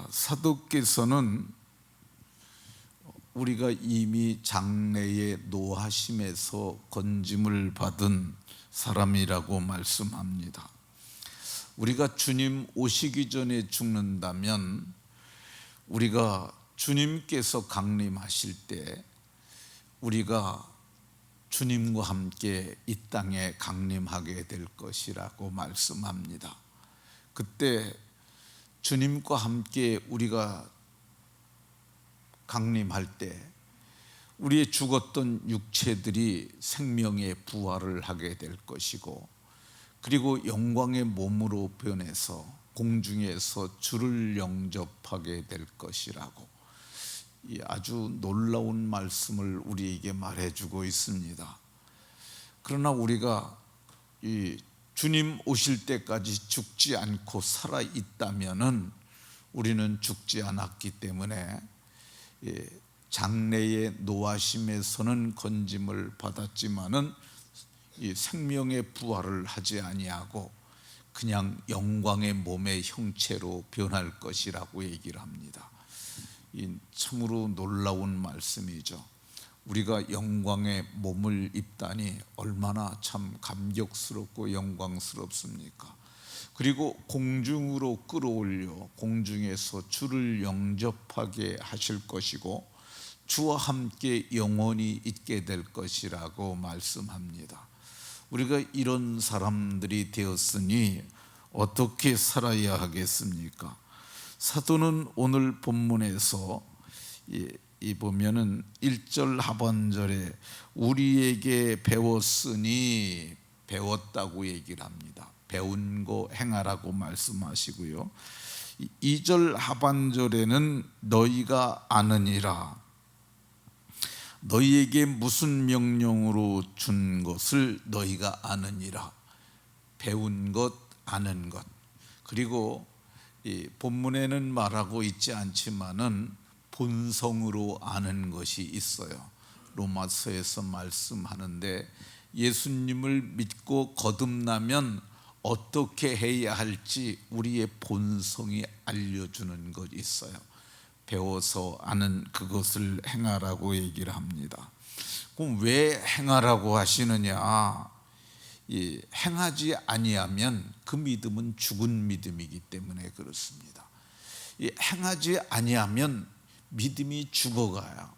사도께서는 우리가 이미 장래의 노하심에서 건짐을 받은 사람이라고 말씀합니다. 우리가 주님 오시기 전에 죽는다면 우리가 주님께서 강림하실 때 우리가 주님과 함께 이 땅에 강림하게 될 것이라고 말씀합니다. 그때 주님과 함께 우리가 강림할 때 우리의 죽었던 육체들이 생명의 부활을 하게 될 것이고, 그리고 영광의 몸으로 변해서 공중에서 주를 영접하게 될 것이라고 이 아주 놀라운 말씀을 우리에게 말해주고 있습니다. 그러나 우리가 이 주님 오실 때까지 죽지 않고 살아 있다면은 우리는 죽지 않았기 때문에 장래의 노하심에서는 건짐을 받았지만은 이 생명의 부활을 하지 아니하고 그냥 영광의 몸의 형체로 변할 것이라고 얘기를 합니다. 이 참으로 놀라운 말씀이죠. 우리가 영광의 몸을 입다니 얼마나 참 감격스럽고 영광스럽습니까? 그리고 공중으로 끌어올려 공중에서 주를 영접하게 하실 것이고 주와 함께 영원히 있게 될 것이라고 말씀합니다. 우리가 이런 사람들이 되었으니 어떻게 살아야 하겠습니까? 사도는 오늘 본문에서 이 보면은 1절 하반절에 우리에게 배웠으니, 배웠다고 얘기를 합니다. 배운 거 행하라고 말씀하시고요. 2절 하반절에는 너희가 아느니라, 너희에게 무슨 명령으로 준 것을 너희가 아느니라. 배운 것, 아는 것. 그리고 이 본문에는 말하고 있지 않지만은 본성으로 아는 것이 있어요. 로마서에서 말씀하는데 예수님을 믿고 거듭나면 어떻게 해야 할지 우리의 본성이 알려주는 것이 있어요. 배워서 아는 그것을 행하라고 얘기를 합니다. 그럼 왜 행하라고 하시느냐? 행하지 아니하면 그 믿음은 죽은 믿음이기 때문에 그렇습니다. 행하지 아니하면 믿음이 죽어가요.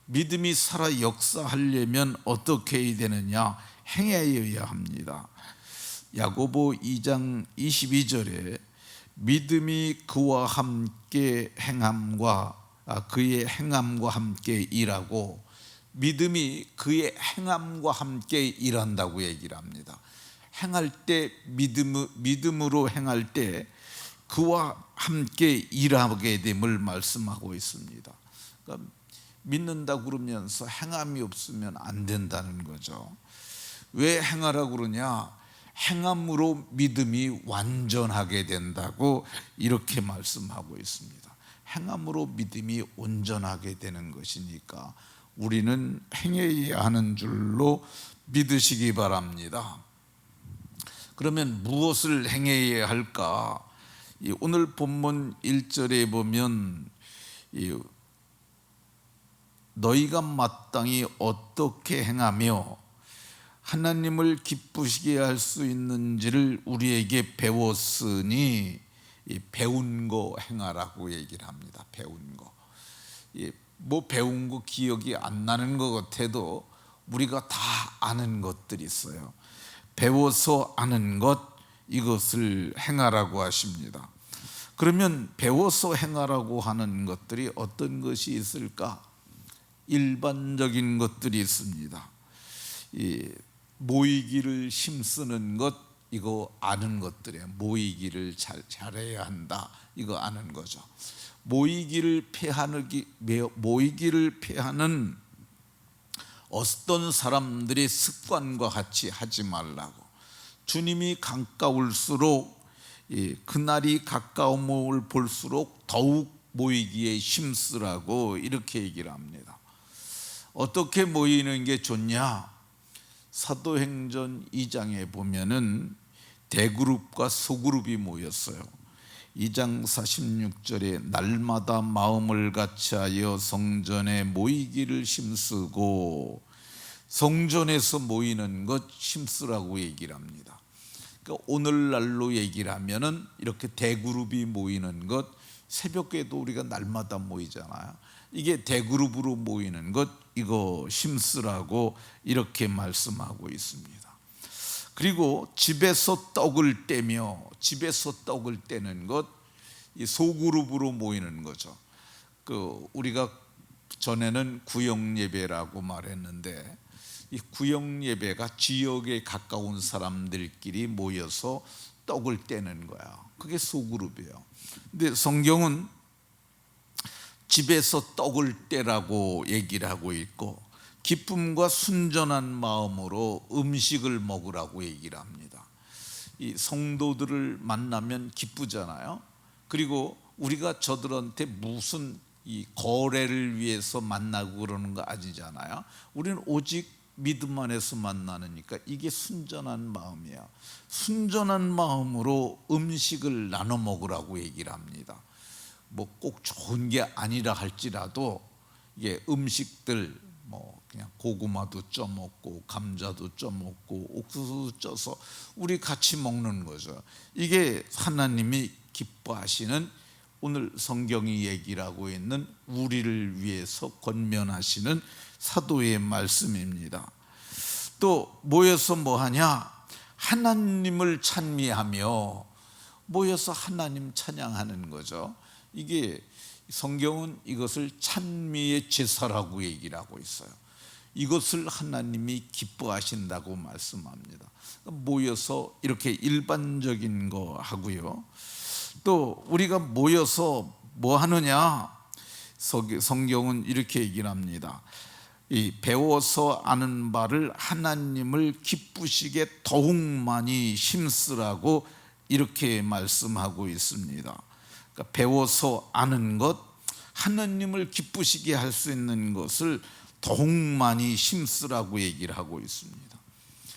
믿음이 살아 역사하려면 어떻게 해야 되느냐? 행해야 합니다. 야고보 2장 22절에 믿음이 그와 함께 행함과 그의 행함과 함께 일하고, 믿음이 그의 행함과 함께 일한다고 얘기를 합니다. 행할 때 믿음으로 행할 때 그와 함께 일하게 됨을 말씀하고 있습니다. 그러니까 믿는다 그러면서 행함이 없으면 안 된다는 거죠. 왜 행하라고 그러냐? 행함으로 믿음이 완전하게 된다고 이렇게 말씀하고 있습니다. 행함으로 믿음이 온전하게 되는 것이니까 우리는 행해야 하는 줄로 믿으시기 바랍니다. 그러면 무엇을 행해야 할까? 오늘 본문 1절에 보면 너희가 마땅히 어떻게 행하며 하나님을 기쁘시게 할 수 있는지를 우리에게 배웠으니, 배운 거 행하라고 얘기를 합니다. 배운 거. 뭐 배운 거 기억이 안 나는 것 같아도 우리가 다 아는 것들이 있어요. 배워서 아는 것, 이것을 행하라고 하십니다. 그러면 배워서 행하라고 하는 것들이 어떤 것이 있을까? 일반적인 것들이 있습니다. 모이기를 힘쓰는 것, 이거 아는 것들이에요. 모이기를 잘해야 한다, 이거 아는 거죠. 모이기를 폐하는 어떤 사람들의 습관과 같이 하지 말라고. 주님이 가까울수록, 그날이 가까움을 볼수록 더욱 모이기에 힘쓰라고 이렇게 얘기를 합니다. 어떻게 모이는 게 좋냐? 사도행전 2장에 보면은 대그룹과 소그룹이 모였어요. 2장 46절에 날마다 마음을 같이하여 성전에 모이기를 힘쓰고, 성전에서 모이는 것 힘쓰라고 얘기를 합니다. 그러니까 오늘날로 얘기를 하면은 이렇게 대그룹이 모이는 것, 새벽에도 우리가 날마다 모이잖아요. 이게 대그룹으로 모이는 것, 이거 힘쓰라고 이렇게 말씀하고 있습니다. 그리고 집에서 떡을 떼며, 집에서 떡을 떼는 것, 이 소그룹으로 모이는 거죠. 우리가 전에는 구역 예배라고 말했는데, 이 구역 예배가 지역에 가까운 사람들끼리 모여서 떡을 떼는 거야. 그게 소그룹이에요. 근데 성경은 집에서 떡을 떼라고 얘기를 하고 있고, 기쁨과 순전한 마음으로 음식을 먹으라고 얘기를 합니다. 이 성도들을 만나면 기쁘잖아요. 그리고 우리가 저들한테 무슨 이 거래를 위해서 만나고 그러는 거 아니잖아요. 우리는 오직 믿음 안에서 만나니까 이게 순전한 마음이야. 순전한 마음으로 음식을 나눠 먹으라고 얘기를 합니다. 뭐 꼭 좋은 게 아니라 할지라도 이게 음식들, 뭐 그냥 고구마도 쪄 먹고 감자도 쪄 먹고 옥수수도 쪄서 우리 같이 먹는 거죠. 이게 하나님이 기뻐하시는, 오늘 성경이 얘기를 하고 있는 우리를 위해서 권면하시는 사도의 말씀입니다. 또 모여서 뭐 하냐? 하나님을 찬미하며 모여서 하나님 찬양하는 거죠. 이게 성경은 이것을 찬미의 제사라고 얘기를 하고 있어요. 이것을 하나님이 기뻐하신다고 말씀합니다. 모여서 이렇게 일반적인 거 하고요. 또 우리가 모여서 뭐 하느냐? 성경은 이렇게 얘기를 합니다. 이 배워서 아는 바를 하나님을 기쁘시게 더욱 많이 힘쓰라고 이렇게 말씀하고 있습니다. 그러니까 배워서 아는 것, 하나님을 기쁘시게 할 수 있는 것을 더욱 많이 힘쓰라고 얘기를 하고 있습니다.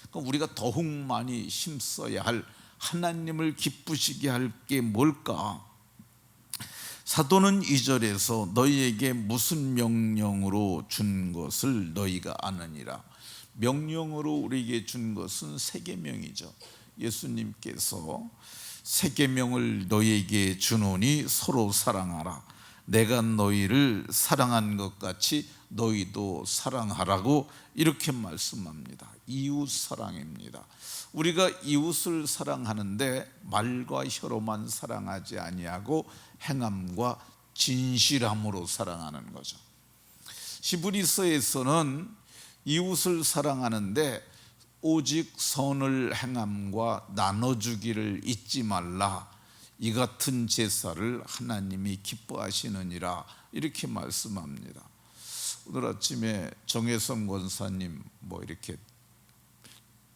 그러니까 우리가 더욱 많이 힘써야 할, 하나님을 기쁘시게 할 게 뭘까? 사도는 2절에서 너희에게 무슨 명령으로 준 것을 너희가 아느니라. 명령으로 우리에게 준 것은 세 계명이죠. 예수님께서 세 계명을 너희에게 주노니 서로 사랑하라. 내가 너희를 사랑한 것 같이 너희도 사랑하라고 이렇게 말씀합니다. 이웃 사랑입니다. 우리가 이웃을 사랑하는데 말과 혀로만 사랑하지 아니하고 행함과 진실함으로 사랑하는 거죠. 히브리서에서는 이웃을 사랑하는데 오직 선을 행함과 나눠주기를 잊지 말라. 이 같은 제사를 하나님이 기뻐하시느니라 이렇게 말씀합니다. 오늘 아침에 정혜성 권사님 뭐 이렇게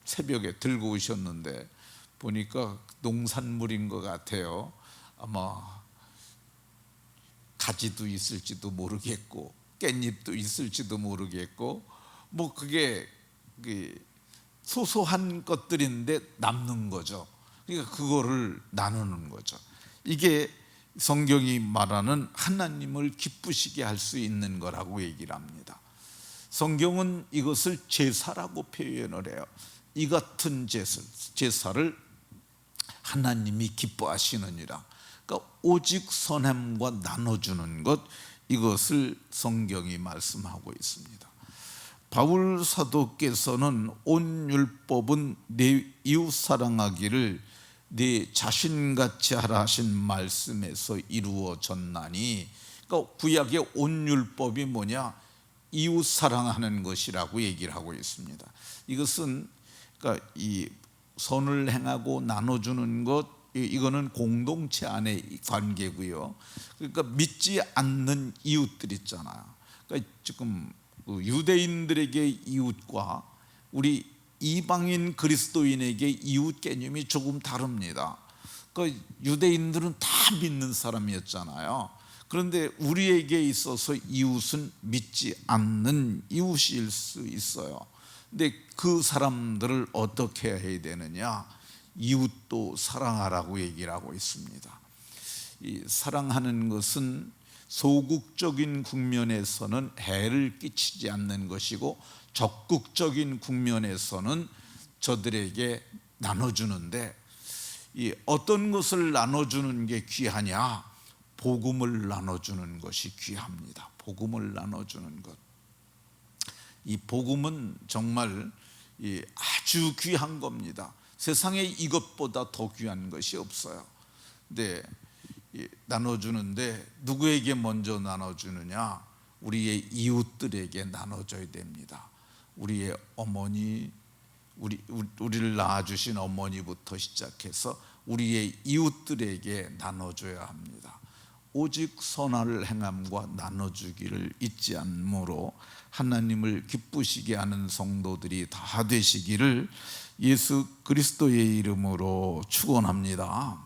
새벽에 들고 오셨는데 보니까 농산물인 것 같아요. 아마 가지도 있을지도 모르겠고 깻잎도 있을지도 모르겠고 뭐 그게 소소한 것들인데 남는 거죠. 그러니까 그거를 나누는 거죠. 이게 성경이 말하는 하나님을 기쁘시게 할 수 있는 거라고 얘기를 합니다. 성경은 이것을 제사라고 표현을 해요. 이 같은 제사를 하나님이 기뻐하시느니라. 그러니까 오직 선함과 나눠주는 것, 이것을 성경이 말씀하고 있습니다. 바울 사도께서는 온 율법은 내 이웃 사랑하기를 내 자신같이 하라 하신 말씀에서 이루어졌나니, 그러니까 구약의 온 율법이 뭐냐? 이웃 사랑하는 것이라고 얘기를 하고 있습니다. 이것은 그러니까 이 선을 행하고 나눠주는 것, 이거는 공동체 안의 관계고요. 그러니까 믿지 않는 이웃들 있잖아요. 그러니까 지금 유대인들에게 이웃과 우리 이방인 그리스도인에게 이웃 개념이 조금 다릅니다. 그러니까 유대인들은 다 믿는 사람이었잖아요. 그런데 우리에게 있어서 이웃은 믿지 않는 이웃일 수 있어요. 근데 그 사람들을 어떻게 해야 되느냐? 이웃도 사랑하라고 얘기를 하고 있습니다. 이 사랑하는 것은 소극적인 국면에서는 해를 끼치지 않는 것이고 적극적인 국면에서는 저들에게 나눠주는데, 이 어떤 것을 나눠주는 게 귀하냐? 복음을 나눠주는 것이 귀합니다. 복음을 나눠주는 것. 이 복음은 정말 아주 귀한 겁니다. 세상에 이것보다 더 귀한 것이 없어요. 근데 나눠주는데 누구에게 먼저 나눠주느냐? 우리의 이웃들에게 나눠줘야 됩니다. 우리의 어머니, 우리를 낳아주신 어머니부터 시작해서 우리의 이웃들에게 나눠줘야 합니다. 오직 선할 행함과 나눠주기를 잊지 않므로 하나님을 기쁘시게 하는 성도들이 다 되시기를 예수 그리스도의 이름으로 축원합니다.